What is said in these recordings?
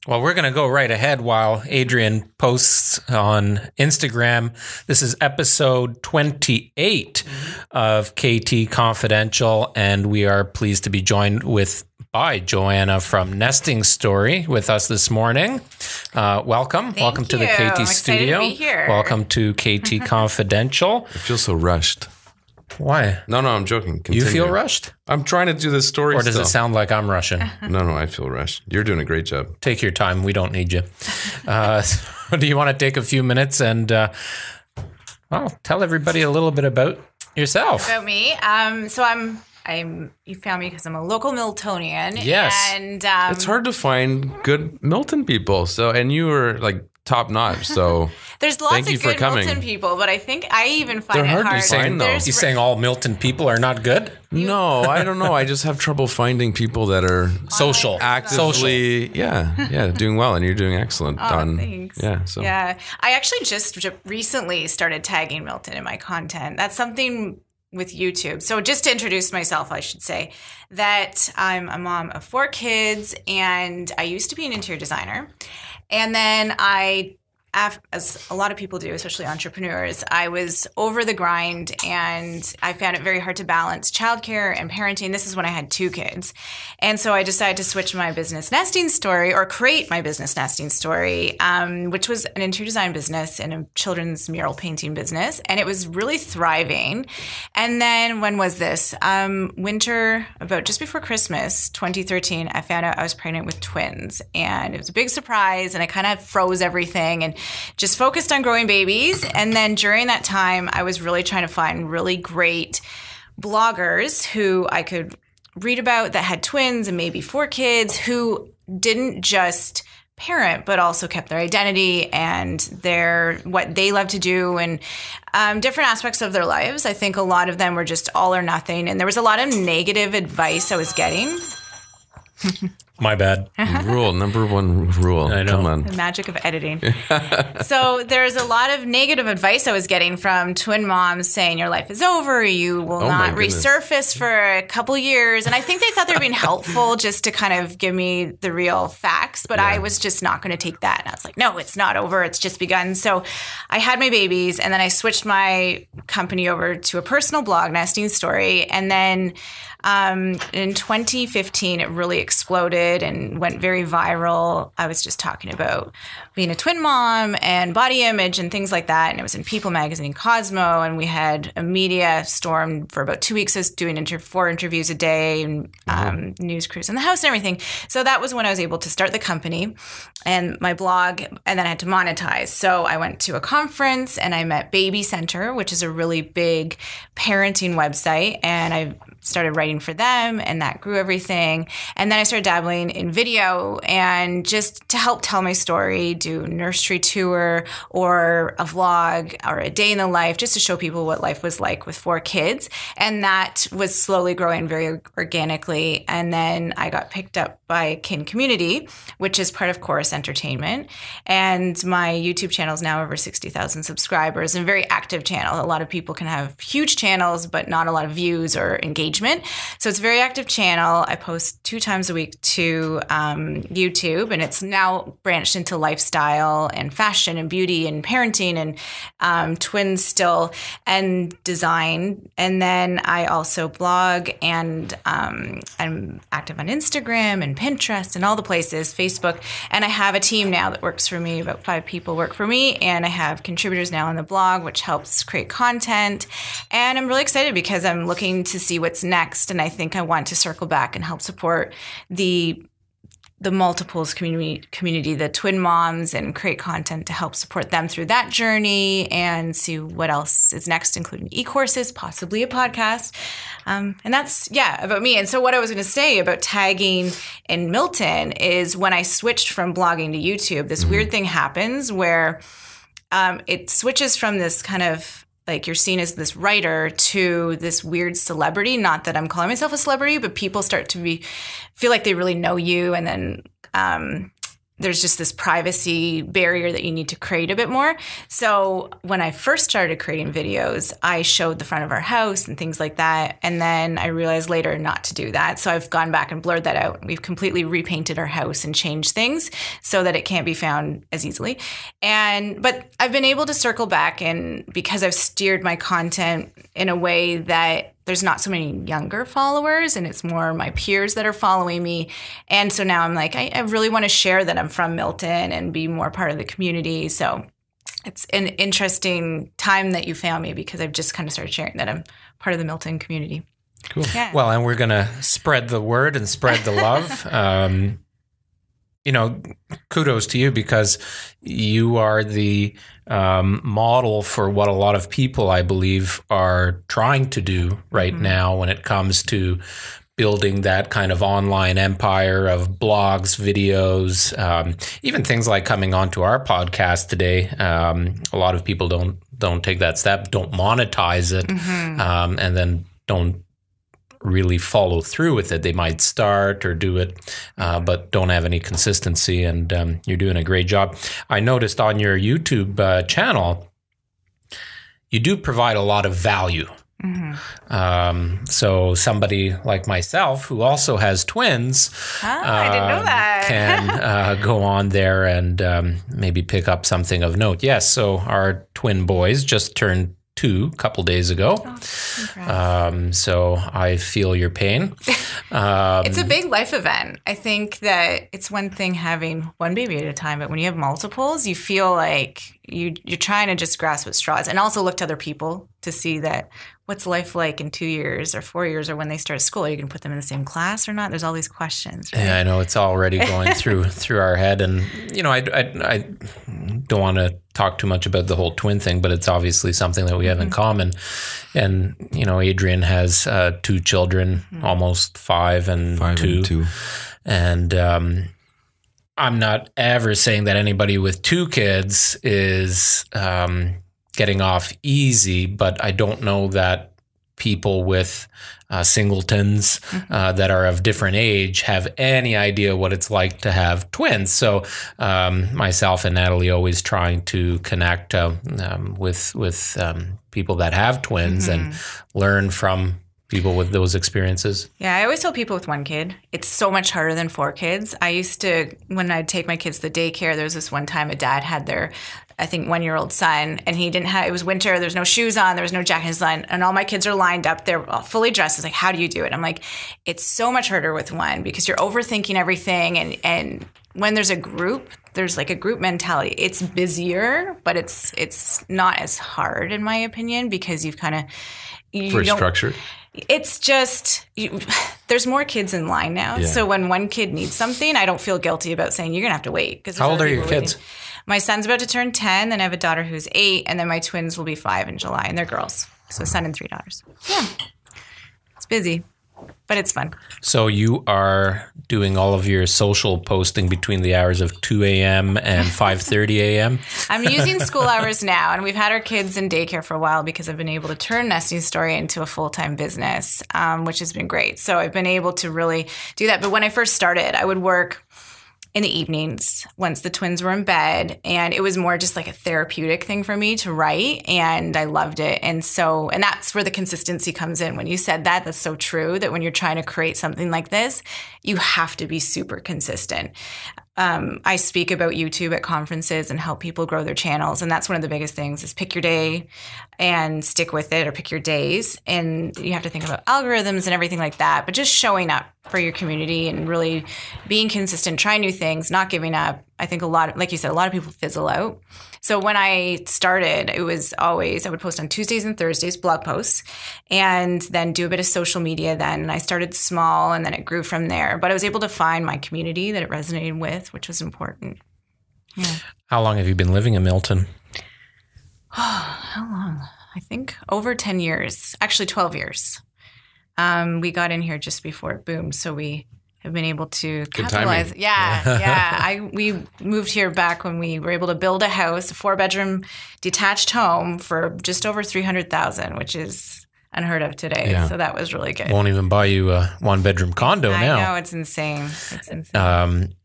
Well, we're going to go right ahead while Adrian posts on Instagram. This is episode 28 of KT Confidential, and we are pleased to be joined by Joanna from Nesting Story with us this morning. Welcome. Welcome to the KT studio. To be here. Welcome to KT Confidential. I feel so rushed. Why? No, I'm joking. Continue. You feel rushed? I'm trying to do this story Or does it sound like I'm rushing? No, I feel rushed. You're doing a great job. Take your time. We don't need you. Do you want to take a few minutes and tell everybody a little bit about yourself? About me. So you found me because I'm a local Miltonian. Yes. And it's hard to find good Milton people. And you were like top notch. So there's lots thank of you for good coming. Milton people, but I think I even find They're it hard hard. to find, though. You saying all Milton people are not good? No, I don't know. I just have trouble finding people that are social, actively, doing well, and you're doing excellent. Thanks. Yeah. I actually just recently started tagging Milton in my content. That's something with YouTube. So just to introduce myself, I should say that I'm a mom of 4 kids, and I used to be an interior designer. And then as a lot of people do, especially entrepreneurs, I was over the grind and I found it very hard to balance childcare and parenting. This is when I had 2 kids. And so I decided to switch my business nesting story, or create my business nesting story, which was an interior design business and a children's mural painting business. And it was really thriving. And then when was this? Winter, about just before Christmas, 2013, I found out I was pregnant with twins. And it was a big surprise, and I kind of froze everything and just focused on growing babies. And then during that time, I was really trying to find really great bloggers who I could read about that had twins and maybe 4 kids, who didn't just parent, but also kept their identity and what they love to do, and different aspects of their lives. I think a lot of them were just all or nothing. And there was a lot of negative advice I was getting. My bad. Number 1 rule. I know. Come on. The magic of editing. So there's a lot of negative advice I was getting from twin moms saying your life is over, you will not resurface for a couple years. And I think they thought they were being helpful just to kind of give me the real facts, but I was just not going to take that. And I was like, no, it's not over. It's just begun. So I had my babies, and then I switched my company over to a personal blog, Nesting Story. And then in 2015, it really exploded and went very viral. I was just talking about being a twin mom and body image and things like that. And it was in People Magazine, Cosmo, and we had a media storm for about 2 weeks. I was doing 4 interviews a day and news crews in the house and everything. So that was when I was able to start the company and my blog, and then I had to monetize. So I went to a conference and I met Baby Center, which is a really big parenting website, and I started writing for them, and that grew everything. And then I started dabbling in video, and just to help tell my story, do a nursery tour or a vlog or a day in the life, just to show people what life was like with 4 kids. And that was slowly growing very organically. And then I got picked up by Kin Community, which is part of Chorus Entertainment. And my YouTube channel is now over 60,000 subscribers, and a very active channel. A lot of people can have huge channels, but not a lot of views or engagement. So it's a very active channel. I post 2 times a week to YouTube, and it's now branched into lifestyle and fashion and beauty and parenting and twins still, and design. And then I also blog, and I'm active on Instagram and Pinterest and all the places, Facebook. And I have a team now that works for me. About 5 people work for me, and I have contributors now on the blog, which helps create content. And I'm really excited because I'm looking to see what's next, and I think I want to circle back and help support the multiples community, the twin moms, and create content to help support them through that journey, and see what else is next, including e-courses, possibly a podcast. And that's, about me. And so what I was going to say about tagging in Milton is when I switched from blogging to YouTube, this weird thing happens where it switches from this kind of like you're seen as this writer to this weird celebrity. Not that I'm calling myself a celebrity, but people start to feel like they really know you, and then there's just this privacy barrier that you need to create a bit more. So when I first started creating videos, I showed the front of our house and things like that. And then I realized later not to do that. So I've gone back and blurred that out. We've completely repainted our house and changed things so that it can't be found as easily. But I've been able to circle back, and because I've steered my content in a way that there's not so many younger followers, and it's more my peers that are following me. And so now I'm like, I really want to share that I'm from Milton and be more part of the community. So it's an interesting time that you found me, because I've just kind of started sharing that I'm part of the Milton community. Cool. Yeah. Well, and we're going to spread the word and spread the love. Kudos to you, because you are the model for what a lot of people, I believe, are trying to do right now when it comes to building that kind of online empire of blogs, videos, even things like coming onto our podcast today. A lot of people don't take that step, don't monetize it, and then don't really follow through with it. They might start or do it, but don't have any consistency. And you're doing a great job. I noticed on your YouTube channel, you do provide a lot of value. So somebody like myself, who also has twins, I didn't know that, can go on there and maybe pick up something of note. Yes, so our twin boys just turned 2 a couple days ago. So I feel your pain. It's a big life event. I think that it's one thing having one baby at a time, but when you have multiples, you feel like you're trying to just grasp at straws, and also look to other people to see that what's life like in 2 years or 4 years, or when they start school. Are you going to put them in the same class or not? There's all these questions. Right? Yeah, I know it's already going through our head, and I don't want to talk too much about the whole twin thing, but it's obviously something that we have in common. And Adrian has 2 children, almost 5 and 2. And I'm not ever saying that anybody with 2 kids is getting off easy, but I don't know that people with singletons that are of different age have any idea what it's like to have twins. So myself and Natalie always trying to connect with people that have twins and learn from people with those experiences. Yeah, I always tell people with 1 kid, it's so much harder than 4 kids. I used to, when I'd take my kids to daycare, there was this one time a dad had their, I think, 1-year-old son, and he didn't have, it was winter, there's no shoes on, there was no jacket, his line, and all my kids are lined up, they're all fully dressed. It's like, how do you do it? I'm like, it's so much harder with 1, because you're overthinking everything, and when there's a group, there's like a group mentality. It's busier, but it's not as hard, in my opinion, because you've kind of... For structured? It's just, there's more kids in line now. Yeah. So when 1 kid needs something, I don't feel guilty about saying, you're going to have to wait. How old are your kids? My son's about to turn 10, then I have a daughter who's 8, and then my twins will be 5 in July, and they're girls. So a son and 3 daughters. Yeah. It's busy, but it's fun. So you are doing all of your social posting between the hours of 2 a.m. and 5:30 a.m.? I'm using school hours now, and we've had our kids in daycare for a while because I've been able to turn Nesting Story into a full-time business, which has been great. So I've been able to really do that. But when I first started, I would work in the evenings once the twins were in bed, and it was more just like a therapeutic thing for me to write, and I loved it. And that's where the consistency comes in. When you said that, that's so true, that when you're trying to create something like this, you have to be super consistent. I speak about YouTube at conferences and help people grow their channels. And that's one of the biggest things is pick your day and stick with it, or pick your days. And you have to think about algorithms and everything like that. But just showing up for your community and really being consistent, trying new things, not giving up. I think like you said, a lot of people fizzle out. So when I started, it was always, I would post on Tuesdays and Thursdays, blog posts, and then do a bit of social media then. And I started small, and then it grew from there. But I was able to find my community that it resonated with, which was important. Yeah. How long have you been living in Milton? How long? I think over 10 years, actually 12 years. We got in here just before it boomed, so we have been able to capitalize. Yeah. We moved here back when we were able to build a house, a 4-bedroom detached home for just over $300,000, which is unheard of today. Yeah. So that was really good. Won't even buy you a 1-bedroom condo now. I know, it's insane. It's insane.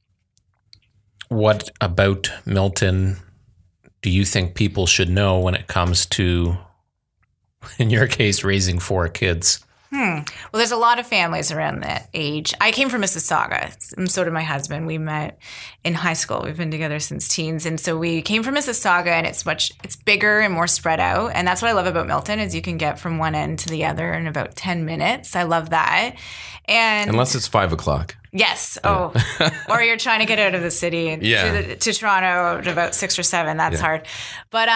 what about Milton do you think people should know when it comes to, in your case, raising 4 kids? Well, there's a lot of families around that age. I came from Mississauga, and so did my husband. We met in high school. We've been together since teens. And so we came from Mississauga, and it's bigger and more spread out. And that's what I love about Milton is you can get from one end to the other in about 10 minutes. I love that. And unless it's 5 o'clock. Yes. Oh, or you're trying to get out of the city to Toronto at about 6 or 7. That's hard. But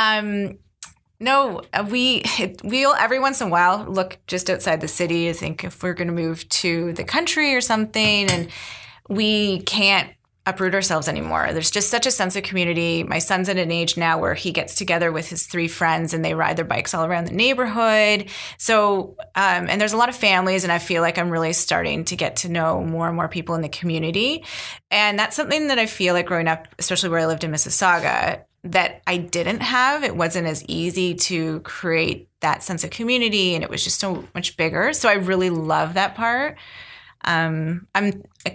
no, we'll every once in a while look just outside the city to think if we're going to move to the country or something, and we can't uproot ourselves anymore. There's just such a sense of community. My son's at an age now where he gets together with his 3 friends and they ride their bikes all around the neighborhood. So, and there's a lot of families, and I feel like I'm really starting to get to know more and more people in the community. And that's something that I feel like growing up, especially where I lived in Mississauga, that I didn't have. It wasn't as easy to create that sense of community, and it was just so much bigger. So I really love that part. I'm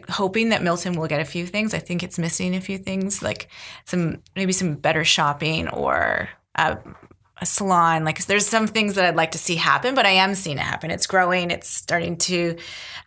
hoping that Milton will get a few things. I think it's missing a few things, like maybe some better shopping or a salon. Like there's some things that I'd like to see happen, but I am seeing it happen. It's growing. It's starting to.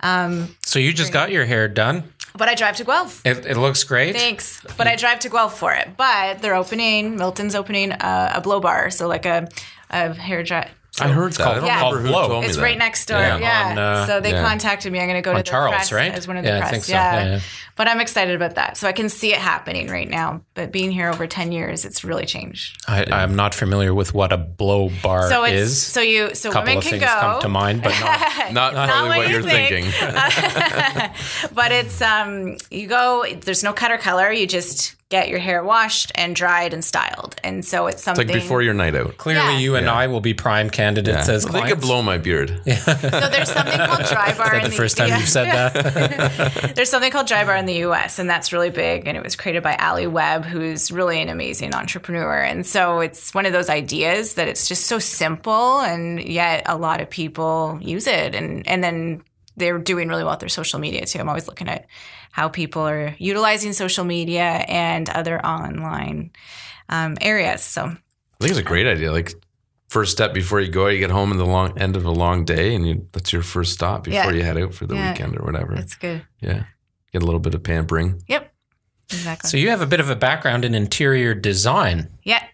So you just got your hair done? But I drive to Guelph. It looks great. Thanks. But I drive to Guelph for it. But Milton's opening a blow bar, so like a hair dry. So I heard that. I don't remember who told me it's that. right next door. Yeah. So they contacted me. I'm going to go to the Charles, press right? as one of the press. I think so. Yeah. But I'm excited about that. So I can see it happening right now. But being here over 10 years, it's really changed. I'm not familiar with what a blow bar is. So couple women of can things go. come to mind, but not probably what you're thinking. But it's you go. There's no cut or color. You just get your hair washed and dried and styled. And so it's something. It's like before your night out. Clearly, you and I will be prime candidates as clients. They could blow my beard. So there's something called dry bar. Is that the first time you've said that? There's something called dry bar in the U.S., and that's really big. And it was created by Ali Webb, who's really an amazing entrepreneur. And so it's one of those ideas that it's just so simple, and yet a lot of people use it. And then they're doing really well with their social media, too. I'm always looking at how people are utilizing social media and other online areas. So I think it's a great idea. Like first step before you go, you get home in the end of a long day, and that's your first stop before you head out for the weekend or whatever. That's good. Yeah. Get a little bit of pampering. Yep. Exactly. So you have a bit of a background in interior design. Yeah.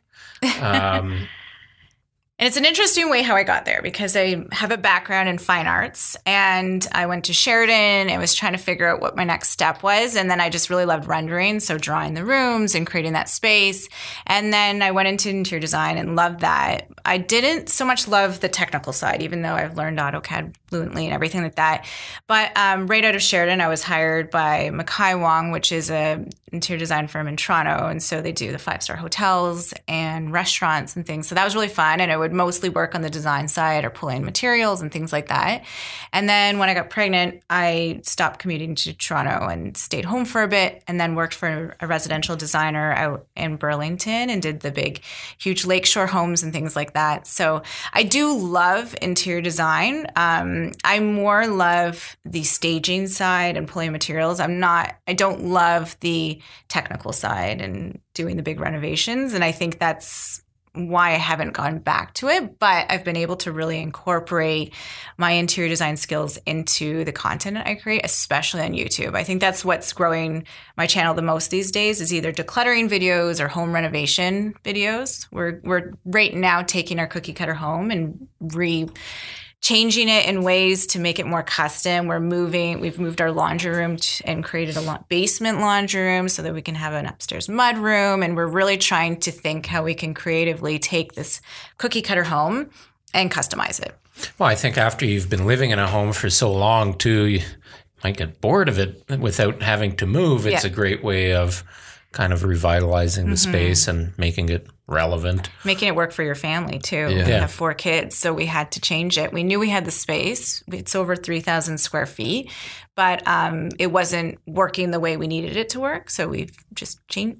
And it's an interesting way how I got there, because I have a background in fine arts, and I went to Sheridan and was trying to figure out what my next step was. And then I just really loved rendering, so drawing the rooms and creating that space. And then I went into interior design and loved that. I didn't so much love the technical side, even though I've learned AutoCAD fluently and everything like that. But right out of Sheridan, I was hired by Mackay Wong, which is an interior design firm in Toronto. And so they do the 5-star hotels and restaurants and things. So that was really fun. And I would mostly work on the design side or pull in materials and things like that. And then when I got pregnant, I stopped commuting to Toronto and stayed home for a bit, and then worked for a residential designer out in Burlington and did the big, huge lakeshore homes and things like that. So I do love interior design. I more love the staging side and pulling materials. I don't love the technical side and doing the big renovations. And I think that's why I haven't gone back to it, but I've been able to really incorporate my interior design skills into the content that I create, especially on YouTube. I think that's what's growing my channel the most these days, is either decluttering videos or home renovation videos. We're right now taking our cookie cutter home and changing it in ways to make it more custom. We've moved our laundry room and created a basement laundry room so that we can have an upstairs mud room. And we're really trying to think how we can creatively take this cookie cutter home and customize it. Well, I think after you've been living in a home for so long too, you might get bored of it without having to move. It's a great way of kind of revitalizing the space and making it relevant. Making it work for your family, too. Yeah. We have 4 kids, so we had to change it. We knew we had the space. It's over 3,000 square feet, but it wasn't working the way we needed it to work, so we're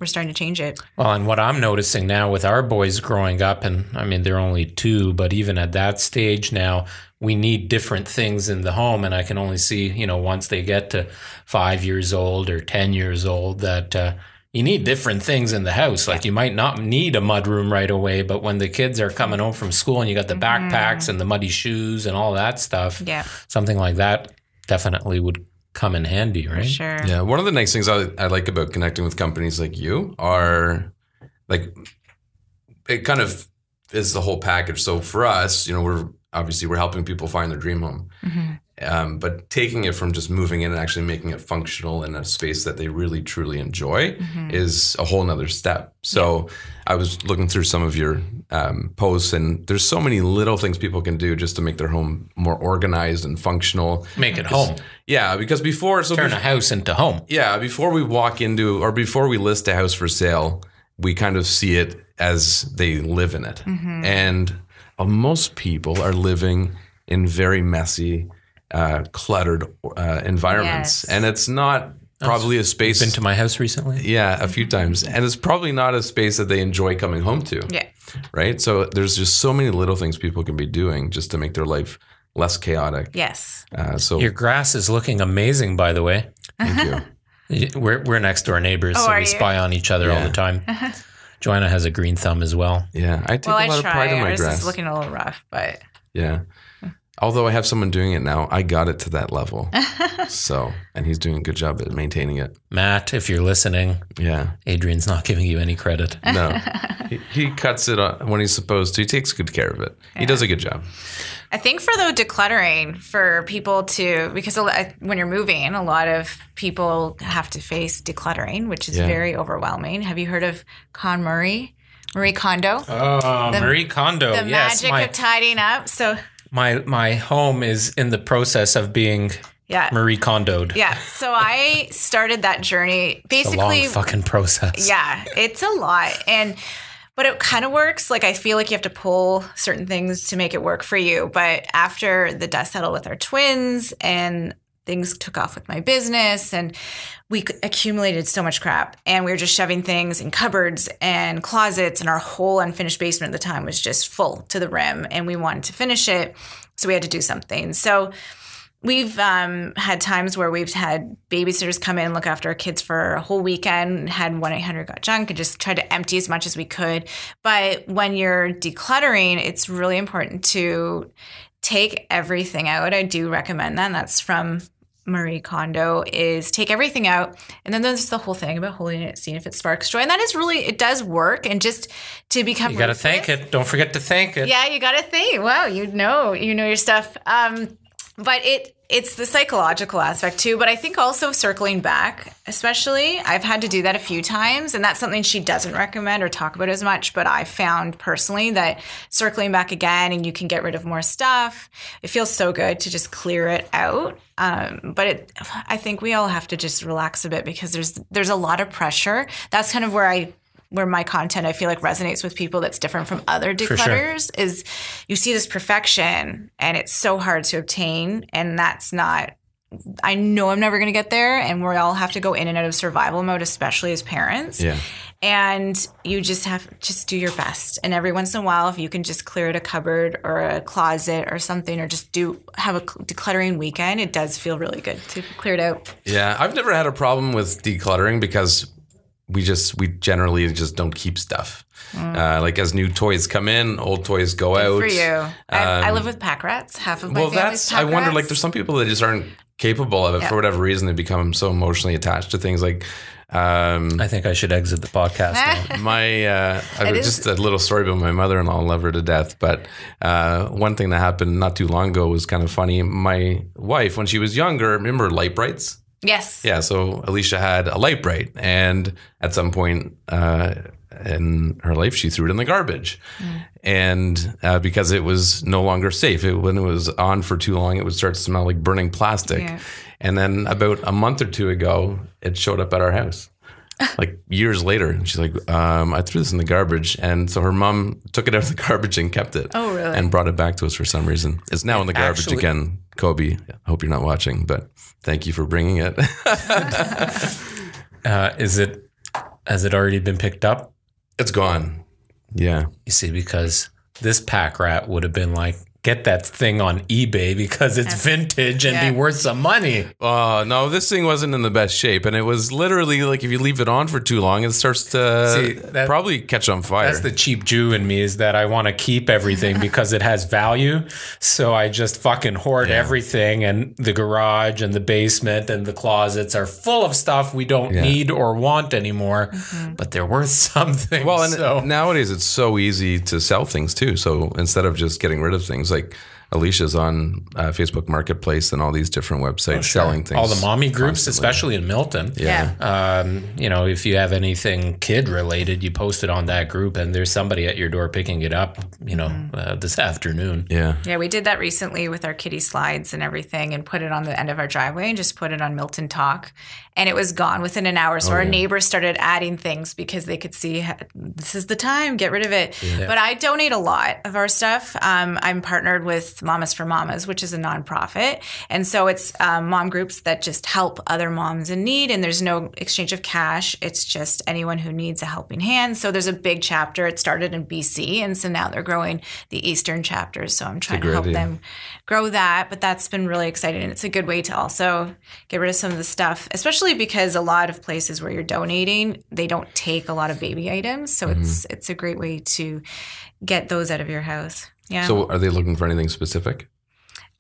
starting to change it. Well, and what I'm noticing now with our boys growing up, and I mean, they're only 2, but even at that stage now, we need different things in the home, and I can only see, once they get to 5 years old or 10 years old that you need different things in the house. Like you might not need a mudroom right away, but when the kids are coming home from school and you got the backpacks and the muddy shoes and all that stuff, something like that definitely would come in handy, right? For sure. Yeah. One of the nice things I like about connecting with companies like you are like, it kind of is the whole package. So for us, we're helping people find their dream home. But taking it from just moving in and actually making it functional in a space that they really truly enjoy is a whole nother step. So I was looking through some of your posts, and there's so many little things people can do just to make their home more organized and functional. Make it home. Yeah, because turn a house into home. Yeah, before we walk into or before we list a house for sale, we kind of see it as they live in it. And most people are living in very messy, cluttered environments. And it's not probably a space. Been to my house recently? Yeah, a few times. And it's probably not a space that they enjoy coming home to. Yeah. Right? So there's just so many little things people can be doing just to make their life less chaotic. Yes. So your grass is looking amazing, by the way. Thank you. We're next door neighbors, so we spy on each other all the time. Joanna has a green thumb as well. Yeah, I take a lot of pride in my grass. It's looking a little rough, but yeah. Although I have someone doing it now, I got it to that level. And he's doing a good job at maintaining it. Matt, if you're listening, Adrian's not giving you any credit. No, he cuts it when he's supposed to. He takes good care of it. He does a good job. I think for decluttering for people because when you're moving, a lot of people have to face decluttering, which is very overwhelming. Have you heard of Marie Kondo? Oh, Marie Kondo. The magic of tidying up. So my home is in the process of being Marie Kondo'd. Yeah. So I started that journey basically. It's a long fucking process. Yeah, it's a lot. But it kind of works. Like I feel like you have to pull certain things to make it work for you. But after the dust settled with our twins and things took off with my business and we accumulated so much crap and we were just shoving things in cupboards and closets and our whole unfinished basement at the time was just full to the rim and we wanted to finish it. So we had to do something. So we've had times where we've had babysitters come in, look after our kids for a whole weekend, had 1-800-GOT-JUNK and just tried to empty as much as we could. But when you're decluttering, it's really important to take everything out. I do recommend that. And that's from Marie Kondo, is take everything out. And then there's the whole thing about holding it, seeing if it sparks joy. And that is really, it does work. And just to become You got to thank it. Don't forget to thank it. Yeah, you got to thank. Wow, you know your stuff. But it's the psychological aspect too. But I think also circling back, especially, I've had to do that a few times. And that's something she doesn't recommend or talk about as much. But I found personally that circling back again and you can get rid of more stuff. It feels so good to just clear it out. But I think we all have to just relax a bit because there's a lot of pressure. That's kind of where my content I feel like resonates with people that's different from other declutters is you see this perfection and it's so hard to obtain, and that's not, I know I'm never going to get there, and we all have to go in and out of survival mode, especially as parents. Yeah. And you just do your best. And every once in a while, if you can just clear out a cupboard or a closet or something, or just have a decluttering weekend, it does feel really good to clear it out. Yeah. I've never had a problem with decluttering because we generally just don't keep stuff. Like as new toys come in, old toys go out. For you. I live with pack rats. Half of my family's pack I wonder, rats. like there's some people that just aren't capable of it for whatever reason. They become so emotionally attached to things like, I think I should exit the podcast now. Just a little story about my mother-in-law. I love her to death. But one thing that happened not too long ago was kind of funny. My wife, when she was younger, remember light brights? Yes. Yeah. So Alicia had a light bright, and at some point in her life, she threw it in the garbage. And because it was no longer safe, when it was on for too long, it would start to smell like burning plastic. Yeah. And then about a month or two ago, it showed up at our house. Like years later, and she's like, I threw this in the garbage. And so her mom took it out of the garbage and kept it. Oh, really? And brought it back to us for some reason. It's now in the garbage again. Kobe, I hope you're not watching, but thank you for bringing it. Has it already been picked up? It's gone. Yeah. You see, because this pack rat would have been like, get that thing on eBay because it's vintage and be worth some money. No, this thing wasn't in the best shape. And it was literally like if you leave it on for too long, it starts to probably catch on fire. That's the cheap Jew in me, is that I want to keep everything because it has value. So I just fucking hoard everything, and the garage and the basement and the closets are full of stuff we don't need or want anymore, but they're worth something. Well, and nowadays it's so easy to sell things too. So instead of just getting rid of things, like Alicia's on Facebook Marketplace and all these different websites selling things. All the mommy groups, especially in Milton. You know, if you have anything kid related, you post it on that group, and there's somebody at your door picking it up, you know, this afternoon. Yeah, we did that recently with our kitty slides and everything, and put it on the end of our driveway and just put it on Milton Talk. And it was gone within an hour. So our neighbors started adding things because they could see this is the time, get rid of it. But I donate a lot of our stuff. I'm partnered with Mamas for Mamas, which is a nonprofit. And so it's mom groups that just help other moms in need. And there's no exchange of cash. It's just anyone who needs a helping hand. So there's a big chapter. It started in BC. And so now they're growing the Eastern chapters. So I'm trying to help them grow that. But that's been really exciting. And it's a good way to also get rid of some of the stuff, especially because a lot of places where you're donating, they don't take a lot of baby items. So it's a great way to get those out of your house. Yeah. So are they looking for anything specific?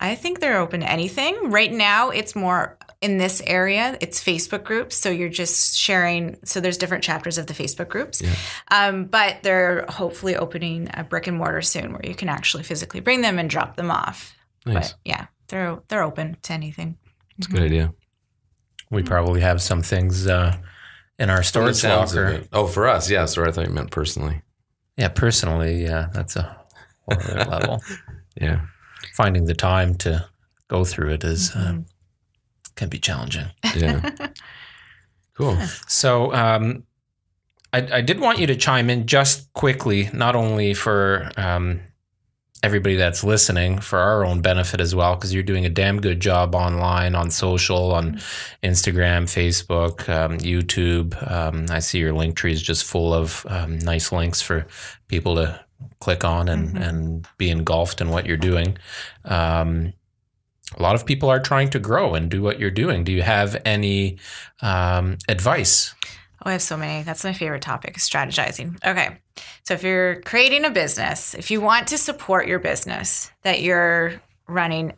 I think they're open to anything. Right now, it's more in this area. It's Facebook groups. So you're just sharing. So there's different chapters of the Facebook groups. But they're hopefully opening a brick and mortar soon where you can actually physically bring them and drop them off. Nice. But yeah, they're open to anything. That's a good idea. We probably have some things in our storage locker. Oh, for us, yeah. Sorry, I thought you meant personally. Yeah, personally, yeah, that's a whole other level. Yeah, finding the time to go through it is can be challenging. Yeah, cool. So, I did want you to chime in just quickly, not only for everybody that's listening, for our own benefit as well, because you're doing a damn good job online, on social, on Instagram, Facebook, YouTube. I see your link tree is just full of nice links for people to click on and be engulfed in what you're doing. A lot of people are trying to grow and do what you're doing. Do you have any advice? Oh, I have so many. That's my favorite topic, strategizing. Okay. So if you're creating a business, if you want to support your business that you're running,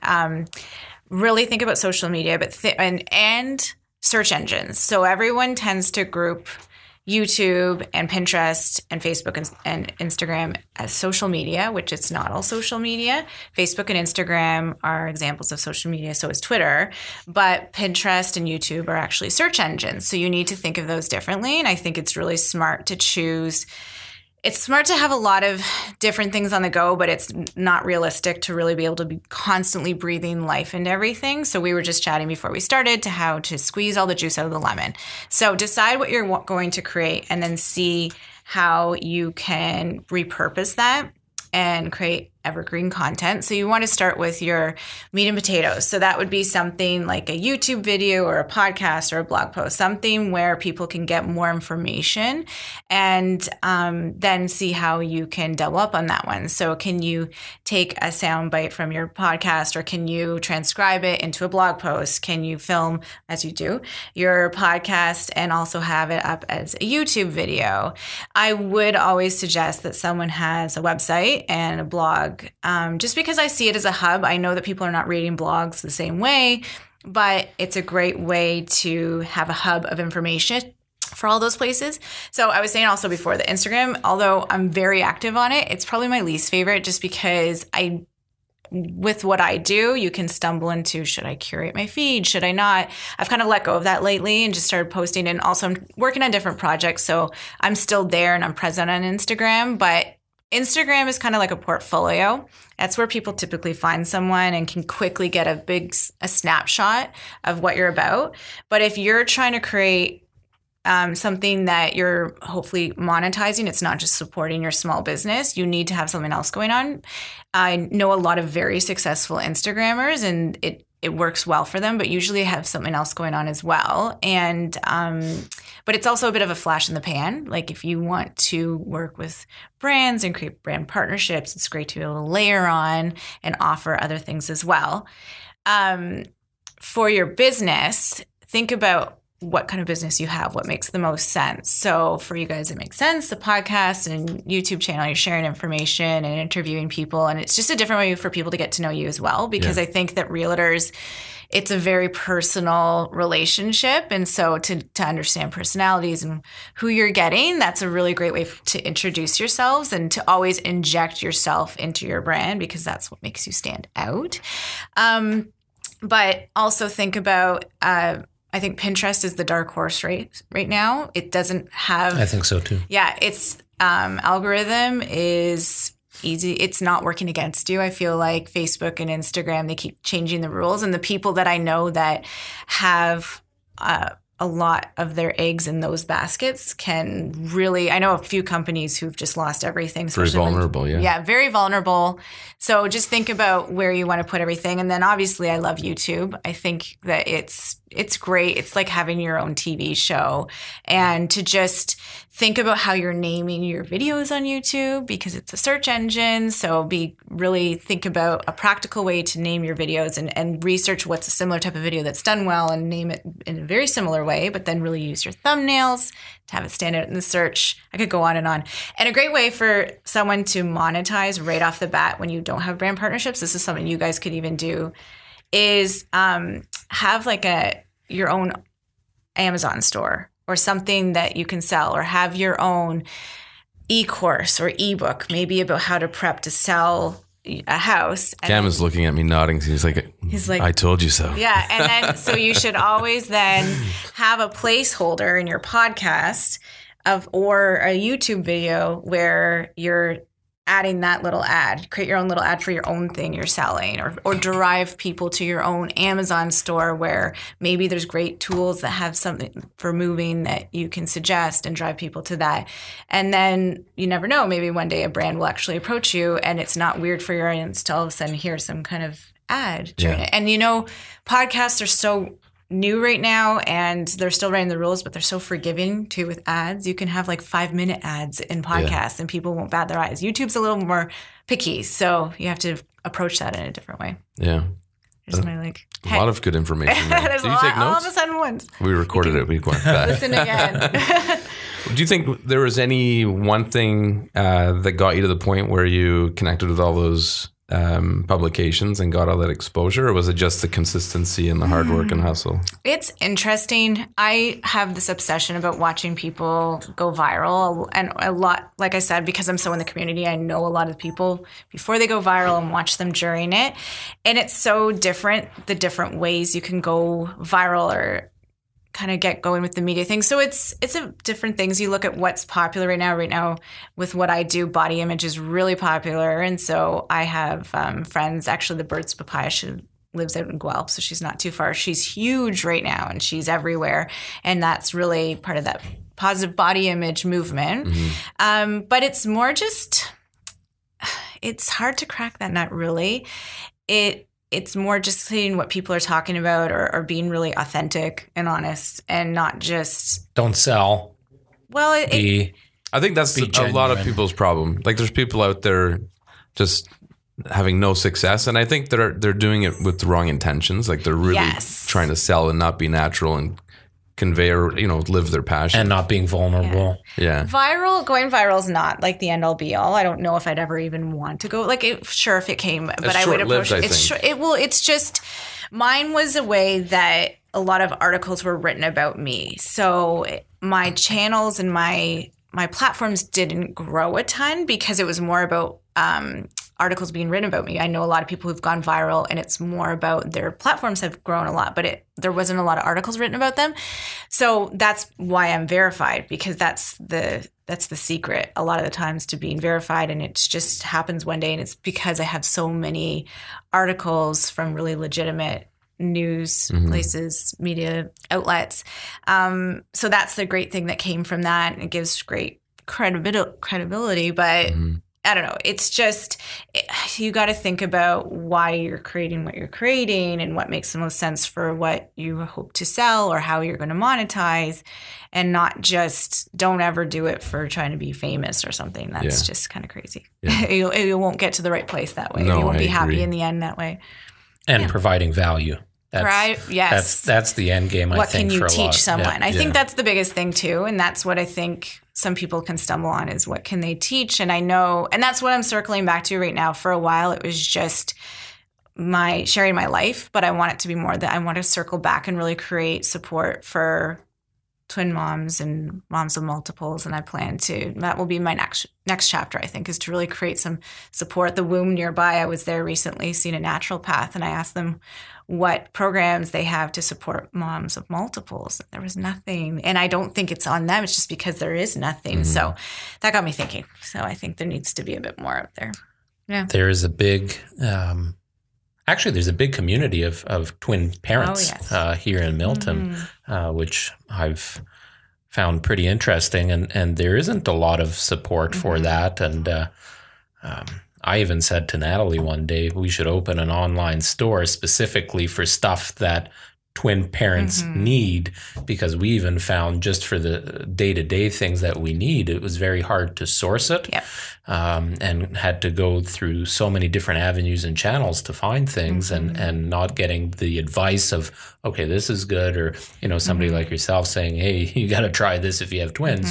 really think about social media, but and search engines. So everyone tends to group YouTube and Pinterest and Facebook and Instagram as social media, which it's not all social media. Facebook and Instagram are examples of social media, so is Twitter. But Pinterest and YouTube are actually search engines. So you need to think of those differently. And I think it's really smart to choose. It's smart to have a lot of different things on the go, but it's not realistic to really be able to be constantly breathing life into everything. So we were just chatting before we started to how to squeeze all the juice out of the lemon. So decide what you're going to create and then see how you can repurpose that and create evergreen content. So you want to start with your meat and potatoes. So that would be something like a YouTube video or a podcast or a blog post, something where people can get more information and then see how you can double up on that one. So can you take a sound bite from your podcast, or can you transcribe it into a blog post? Can you film, as you do, your podcast and also have it up as a YouTube video? I would always suggest that someone has a website and a blog. Just because I see it as a hub, I know that people are not reading blogs the same way, but it's a great way to have a hub of information for all those places. So I was saying also before, the Instagram, although I'm very active on it, it's probably my least favorite just because with what I do, you can stumble into, should I curate my feed? Should I not? I've kind of let go of that lately and just started posting. And also I'm working on different projects. So I'm still there and I'm present on Instagram, but Instagram is kind of like a portfolio. That's where people typically find someone and can quickly get a snapshot of what you're about. But if you're trying to create something that you're hopefully monetizing, it's not just supporting your small business, you need to have something else going on. I know a lot of very successful Instagrammers, and it works well for them, but usually have something else going on as well. And, but it's also a bit of a flash in the pan. Like if you want to work with brands and create brand partnerships, it's great to be able to layer on and offer other things as well. For your business, think about what kind of business you have, what makes the most sense. So for you guys, it makes sense. The podcast and YouTube channel, you're sharing information and interviewing people. And it's just a different way for people to get to know you as well, because I think that realtors, it's a very personal relationship. And so to understand personalities and who you're getting, that's a really great way to introduce yourselves and to always inject yourself into your brand, because that's what makes you stand out. But also think about, I think Pinterest is the dark horse right now. It doesn't have... I think so too. Yeah, its algorithm is easy. It's not working against you. I feel like Facebook and Instagram, they keep changing the rules. And the people that I know that have a lot of their eggs in those baskets can really... I know a few companies who've just lost everything. Very vulnerable, yeah. Yeah, very vulnerable. So just think about where you want to put everything. And then obviously I love YouTube. I think that it's great. It's like having your own TV show. And to just think about how you're naming your videos on YouTube, because it's a search engine. So really think about a practical way to name your videos and research what's a similar type of video that's done well and name it in a very similar way, but then really use your thumbnails to have it stand out in the search. I could go on. And a great way for someone to monetize right off the bat when you don't have brand partnerships, this is something you guys could even do, is have like your own Amazon store or something that you can sell, or have your own e-course or ebook, maybe about how to prep to sell a house. Cam is looking at me nodding. He's like, I told you so. Yeah. And then, so you should always then have a placeholder in your podcast or a YouTube video where you're adding that little ad. Create your own little ad for your own thing you're selling, or drive people to your own Amazon store where maybe there's great tools that have something for moving that you can suggest and drive people to that. And then you never know, maybe one day a brand will actually approach you and it's not weird for your audience to all of a sudden hear some kind of ad. Yeah. And podcasts are so new right now, and they're still writing the rules, but they're so forgiving too with ads. You can have like 5-minute ads in podcasts and people won't bat their eyes. YouTube's a little more picky, so you have to approach that in a different way. Yeah. There's my a lot of good information. There's Did you take notes? All of a sudden once. We recorded it. We went back. Listen again. Do you think there was any one thing that got you to the point where you connected with all those publications and got all that exposure, or was it just the consistency and the hard work and hustle? It's interesting. I have this obsession about watching people go viral, and a lot, like I said, because I'm so in the community, I know a lot of people before they go viral and watch them during it. And it's so different, the different ways you can go viral or kind of get going with the media thing. So it's different things. You look at what's popular right now. Right now, with what I do, body image is really popular. And so I have friends, actually the Bird's Papaya, she lives out in Guelph, so she's not too far. She's huge right now and she's everywhere. And that's really part of that positive body image movement. Mm-hmm. But it's more just, it's hard to crack that nut really. It's more just seeing what people are talking about or being really authentic and honest and not just... Don't sell. Well, I think that's a lot of people's problem. Like there's people out there just having no success. And I think they're doing it with the wrong intentions. Like they're really trying to sell and not be natural and convey or, live their passion. And not being vulnerable. Yeah. Going viral is not like the end all be all. I don't know if I'd ever even want to go. Like, sure, if it came, but I would approach it. It's just, mine was a way that a lot of articles were written about me. So my channels and my platforms didn't grow a ton because it was more about articles being written about me. I know a lot of people who've gone viral and it's more about their platforms have grown a lot, but there wasn't a lot of articles written about them. So that's why I'm verified, because that's the secret a lot of the times to being verified. And it just happens one day. And it's because I have so many articles from really legitimate news places, media outlets. So that's the great thing that came from that. It gives great credibility, but I don't know. It's just, you got to think about why you're creating what you're creating and what makes the most sense for what you hope to sell or how you're going to monetize, and not just don't ever do it for trying to be famous or something. That's just kind of crazy. Yeah. you won't get to the right place that way. No, you won't be happy agree. in the end that way. And providing value. That's the end game, I think, for a lot. What can you teach someone? Yeah. I think that's the biggest thing, too. And that's what I think some people can stumble on, is what can they teach? And I know, and that's what I'm circling back to right now. For a while, it was just my sharing my life, but I want it to be more that I want to circle back and really create support for twin moms and moms of multiples. And I plan to, that will be my next chapter, I think, is to really create some support. The womb nearby, I was there recently, seeing a naturopath, and I asked them what programs they have to support moms of multiples. There was nothing. And I don't think it's on them. It's just because there is nothing. So that got me thinking. So I think there needs to be a bit more out there. Yeah. There is a big, actually, there's a big community of twin parents here in Milton, which I've found pretty interesting. And there isn't a lot of support for that. And I even said to Natalie one day, we should open an online store specifically for stuff that twin parents need, because we even found just for the day-to-day things that we need, it was very hard to source it. Yep. And had to go through so many different avenues and channels to find things, and not getting the advice of, okay, this is good, or, you know, somebody like yourself saying, hey, you got to try this if you have twins.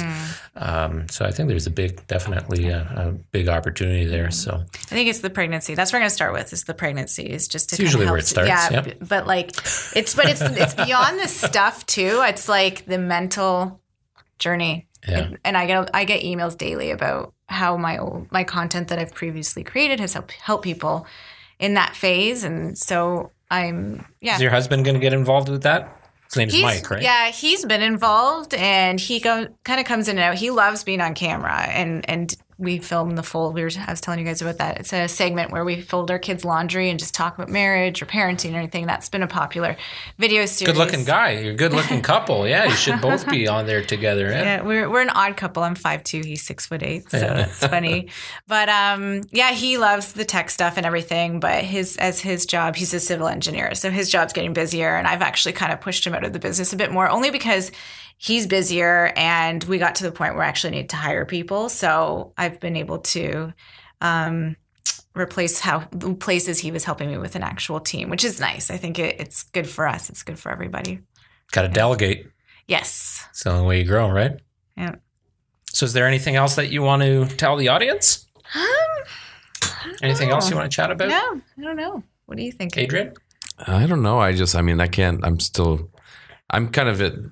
So I think there's definitely a big opportunity there. So I think it's the pregnancy. That's what we're going to start with, is the pregnancy, is just to it's usually where it starts. Yeah. But like, it's beyond the stuff too. It's like the mental journey. Yeah. And I get emails daily about how my content that I've previously created has helped people in that phase. And so Is your husband going to get involved with that? His name's Mike, right? Yeah, he's been involved, and he kind of comes in and out. He loves being on camera, and we filmed I was telling you guys about that. It's a segment where we fold our kids' laundry and just talk about marriage or parenting or anything. That's been a popular video series. Good-looking guy. You're a good-looking couple. Yeah, you should both be on there together. Yeah, we're an odd couple. I'm 5'2", he's 6'8", so that's funny. But he loves the tech stuff and everything. But his job, he's a civil engineer, so his job's getting busier. And I've actually kind of pushed him out of the business a bit more, only because he's busier, and we got to the point where I actually need to hire people. So I've been able to replace the places he was helping me with an actual team, which is nice. I think it's good for us. It's good for everybody. Got to delegate. Yes. It's the only way you grow, right? Yeah. So is there anything else that you want to tell the audience? Anything else you want to chat about? No, I don't know. What do you think, Adrian? I don't know. I'm kind of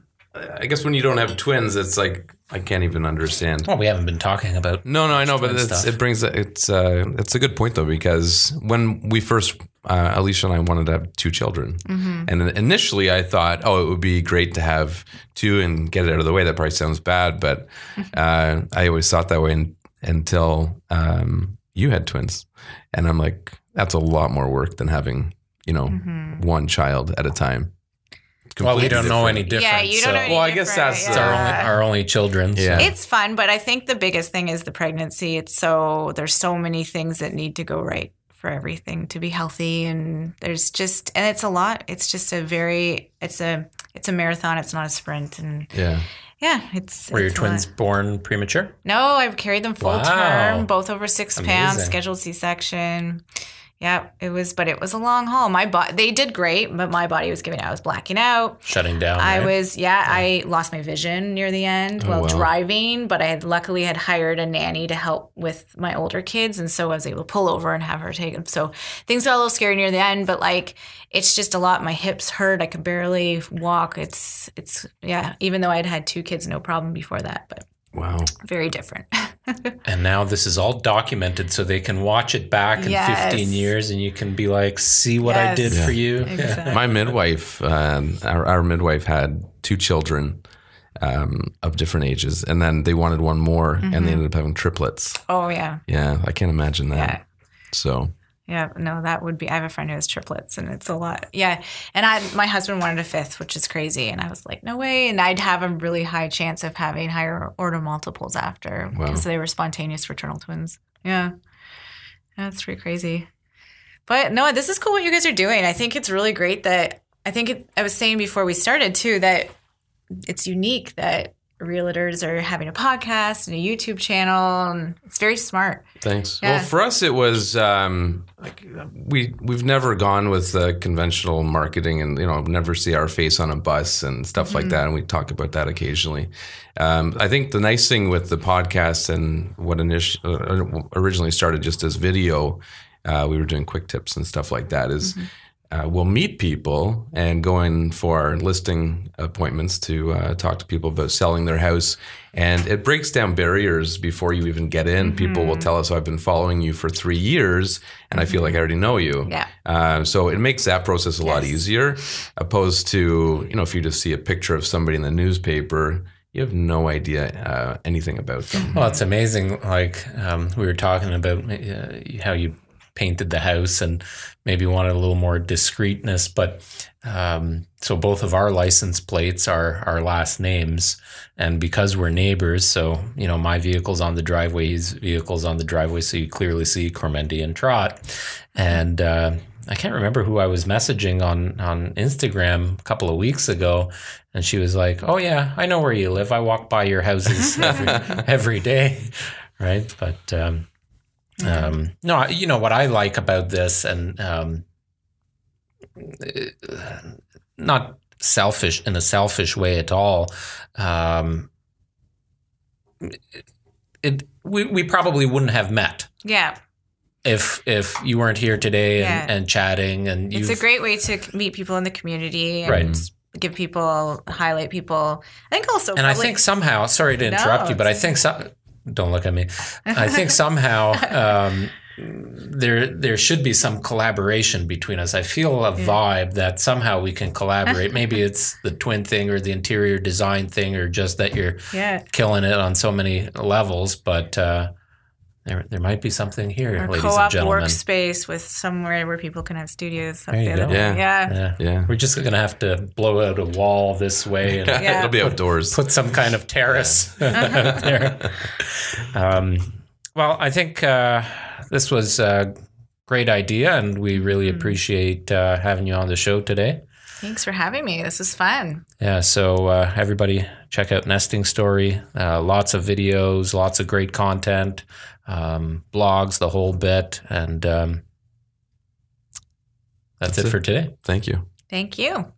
I guess when you don't have twins, it's like I can't even understand. Well, we haven't been talking about No, I know, but it's a good point though, because when we first Alicia and I wanted to have 2 children, and initially I thought, it would be great to have 2 and get it out of the way. That probably sounds bad, but I always thought that way until you had twins, and I'm like, that's a lot more work than having 1 child at a time. Well, we don't know any difference. Yeah, you don't know any I guess that's our only children. So. Yeah. It's fun, but I think the biggest thing is the pregnancy. There's so many things that need to go right for everything to be healthy, and it's a lot. It's just it's a marathon. It's not a sprint, and Were your twins born premature? No, I've carried them full term, both over 6 pounds, scheduled C-section. Yeah, it was a long haul. They did great, but my body was giving out. I was blacking out. Shutting down. I lost my vision near the end while driving, but I had luckily hired a nanny to help with my older kids. And so I was able to pull over and have her take them. So things got a little scary near the end, but it's just a lot. My hips hurt. I could barely walk. Even though I'd had 2 kids, no problem before that, but. Wow. Very different. And now this is all documented so they can watch it back in 15 years and you can be like, see what I did for you. Exactly. My midwife, our midwife had 2 children of different ages, and then they wanted 1 more and they ended up having triplets. Oh, yeah. Yeah, I can't imagine that. Yeah. So... Yeah, no, that would be. I have a friend who has triplets, and it's a lot. Yeah, and my husband wanted a 5th, which is crazy, and I was like, no way. And I'd have a really high chance of having higher order multiples after because they were spontaneous fraternal twins. Yeah, That's pretty crazy. But no, this is cool what you guys are doing. I think it's really great that I was saying before we started too that it's unique that realtors are having a podcast and a YouTube channel, and it's very smart. Thanks. Yeah. Well, for us, it was we've never gone with conventional marketing, and never see our face on a bus and stuff like that. And we talk about that occasionally. I think the nice thing with the podcast and what originally started just as video, we were doing quick tips and stuff like that. Is we'll meet people and go in for our listing appointments to talk to people about selling their house. And it breaks down barriers before you even get in. People will tell us, I've been following you for 3 years and I feel like I already know you. Yeah. So it makes that process a lot easier, opposed to, if you just see a picture of somebody in the newspaper, you have no idea anything about them. Well, it's amazing. Like we were talking about how you painted the house and maybe wanted a little more discreetness, but so both of our license plates are our last names, and because we're neighbors, so my vehicle's on the driveway, his vehicle's on the driveway, so you clearly see Cormendi and Trot. And I can't remember who I was messaging on Instagram a couple of weeks ago, and she was like, "Oh yeah, I know where you live. I walk by your houses every day," right? But no, what I like about this, and not selfish in a selfish way at all. We probably wouldn't have met. Yeah. If you weren't here today and chatting, and it's a great way to meet people in the community and highlight people. I think also, and I think somehow, sorry to interrupt you, but I think don't look at me. I think somehow there should be some collaboration between us. I feel a vibe that somehow we can collaborate. Maybe it's the twin thing or the interior design thing, or just that you're killing it on so many levels. But there might be something here, or ladies co-op and gentlemen. Workspace with somewhere where people can have studios. There you go. Yeah. We're just going to have to blow out a wall this way. And it'll be outdoors. Put some kind of terrace out there. Well, I think this was a great idea, and we really appreciate having you on the show today. Thanks for having me. This is fun. Yeah, so everybody check out Nesting Story. Lots of videos, lots of great content, blogs, the whole bit. And that's it for today. Thank you. Thank you.